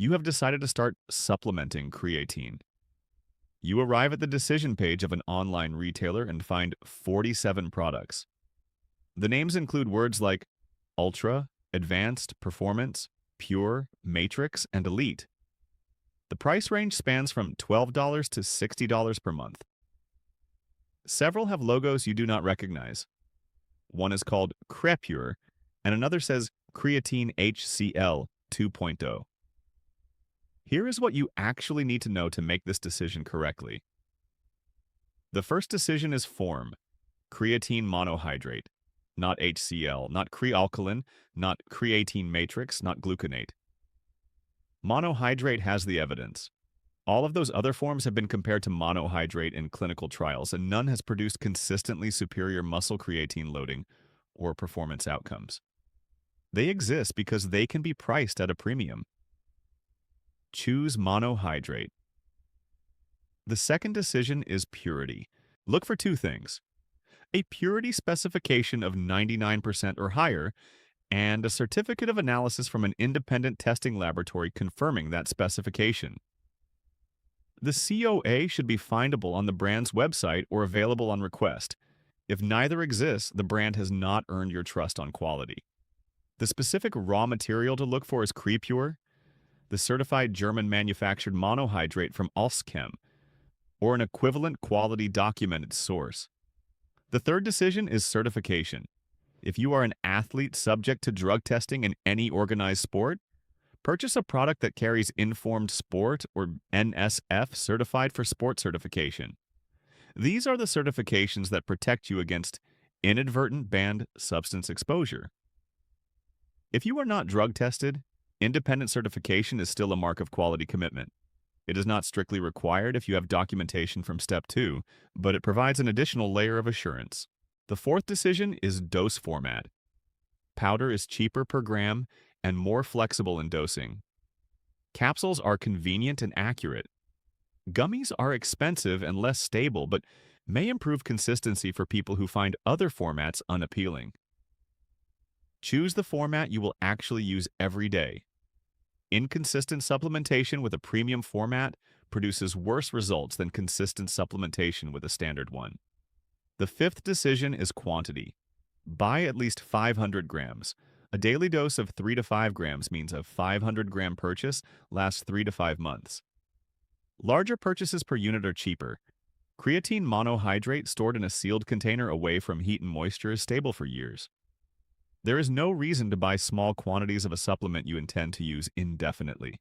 You have decided to start supplementing creatine. You arrive at the decision page of an online retailer and find 47 products. The names include words like Ultra, Advanced, Performance, Pure, Matrix, and Elite. The price range spans from $12 to $60 per month. Several have logos you do not recognize. One is called Crepure, and another says Creatine HCl 2.0. Here is what you actually need to know to make this decision correctly. The first decision is form, creatine monohydrate, not HCl, not crealkaline, not creatine matrix, not gluconate. Monohydrate has the evidence. All of those other forms have been compared to monohydrate in clinical trials, and none has produced consistently superior muscle creatine loading or performance outcomes. They exist because they can be priced at a premium. Choose monohydrate. The second decision is purity. Look for two things: a purity specification of 99% or higher, and a certificate of analysis from an independent testing laboratory confirming that specification. The COA should be findable on the brand's website or available on request. If neither exists, the brand has not earned your trust on quality. The specific raw material to look for is Crepure, the certified German manufactured monohydrate from Alschem, or an equivalent quality documented source. The third decision is certification. If you are an athlete subject to drug testing in any organized sport, purchase a product that carries Informed Sport or NSF certified for sport certification. These are the certifications that protect you against inadvertent banned substance exposure. If you are not drug tested, independent certification is still a mark of quality commitment. It is not strictly required if you have documentation from Step 2, but it provides an additional layer of assurance. The fourth decision is dose format. Powder is cheaper per gram and more flexible in dosing. Capsules are convenient and accurate. Gummies are expensive and less stable, but may improve consistency for people who find other formats unappealing. Choose the format you will actually use every day. Inconsistent supplementation with a premium format produces worse results than consistent supplementation with a standard one. The fifth decision is quantity. Buy at least 500 grams. A daily dose of 3 to 5 grams means a 500-gram purchase lasts 3 to 5 months. Larger purchases per unit are cheaper. Creatine monohydrate stored in a sealed container away from heat and moisture is stable for years. There is no reason to buy small quantities of a supplement you intend to use indefinitely.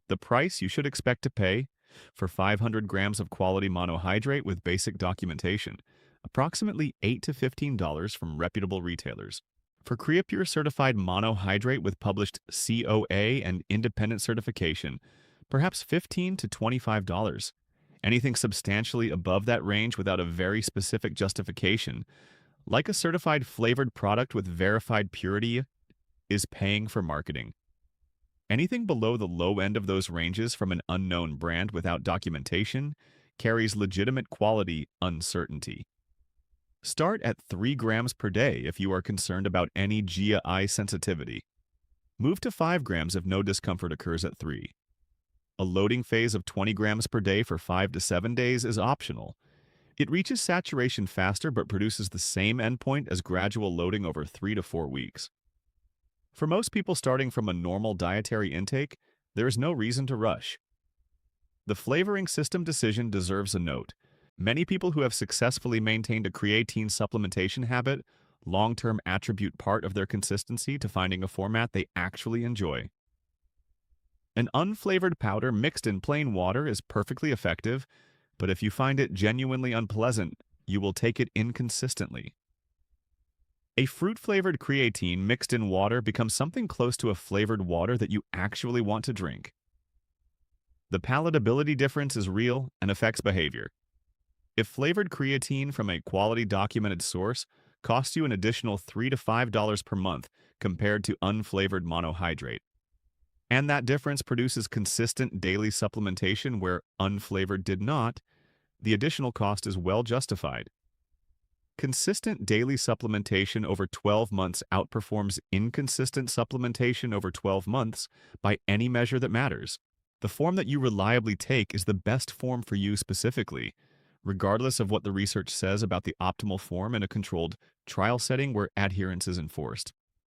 The price you should expect to pay for 500 grams of quality monohydrate with basic documentation, approximately $8 to $15 from reputable retailers. For Creapure certified monohydrate with published COA and independent certification, perhaps $15 to $25. Anything substantially above that range without a very specific justification, like a certified flavored product with verified purity, is paying for marketing. Anything below the low end of those ranges from an unknown brand without documentation carries legitimate quality uncertainty. Start at 3 grams per day if you are concerned about any GI sensitivity. Move to 5 grams if no discomfort occurs at 3. A loading phase of 20 grams per day for 5 to 7 days is optional. It reaches saturation faster but produces the same endpoint as gradual loading over 3 to 4 weeks. For most people starting from a normal dietary intake, there is no reason to rush. The flavoring system decision deserves a note. Many people who have successfully maintained a creatine supplementation habit long-term attribute part of their consistency to finding a format they actually enjoy. An unflavored powder mixed in plain water is perfectly effective, but if you find it genuinely unpleasant, you will take it inconsistently. A fruit-flavored creatine mixed in water becomes something close to a flavored water that you actually want to drink. The palatability difference is real and affects behavior. If flavored creatine from a quality documented source costs you an additional $3 to $5 per month compared to unflavored monohydrate, and that difference produces consistent daily supplementation where unflavored did not, the additional cost is well justified. Consistent daily supplementation over 12 months outperforms inconsistent supplementation over 12 months by any measure that matters. The form that you reliably take is the best form for you specifically, regardless of what the research says about the optimal form in a controlled trial setting where adherence is enforced.